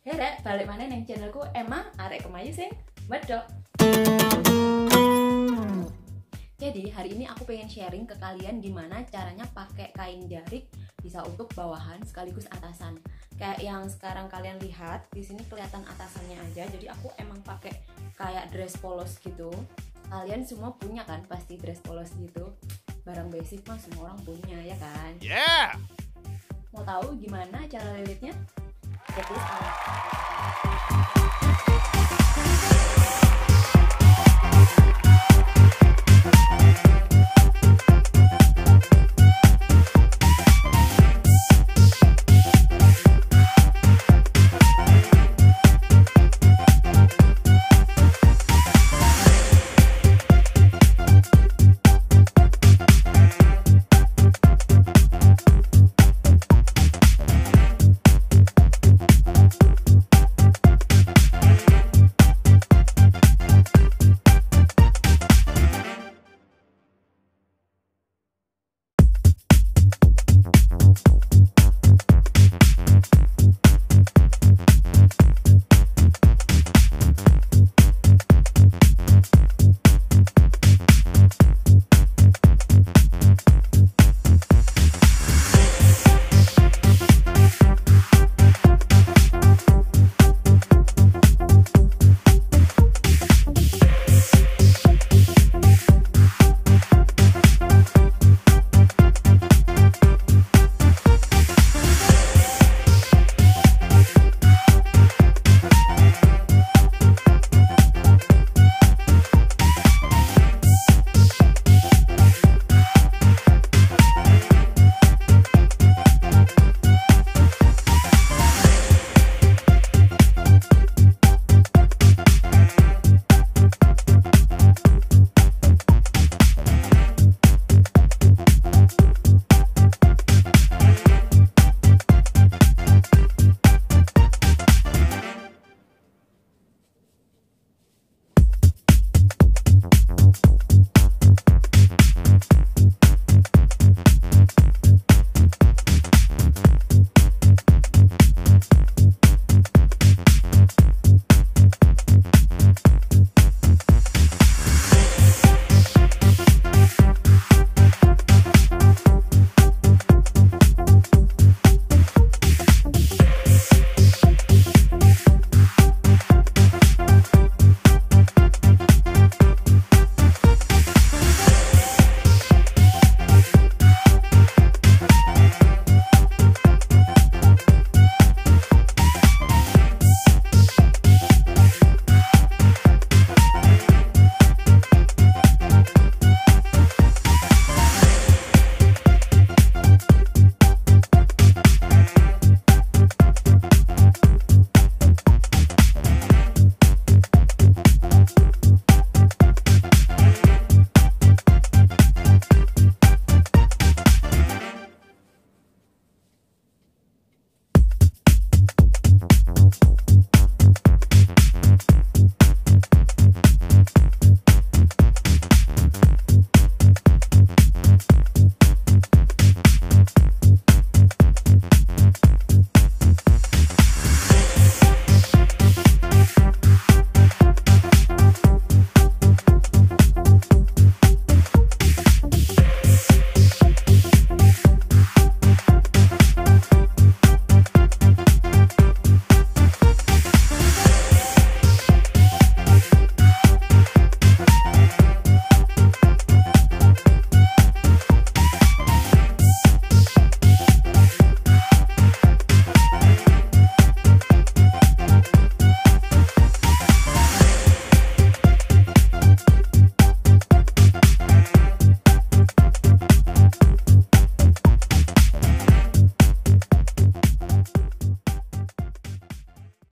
Herek balik mana neng channelku emang arek kemayu sing medok. Jadi hari ini aku pengen sharing ke kalian gimana caranya pakai kain jarik bisa untuk bawahan sekaligus atasan. Kayak yang sekarang kalian lihat di sini kelihatan atasannya aja. Jadi aku emang pakai kayak dress polos gitu. Kalian semua punya kan pasti dress polos gitu. Barang basic mah semua orang punya ya kan? Yeah. Mau tahu gimana cara lilitnya? Checklist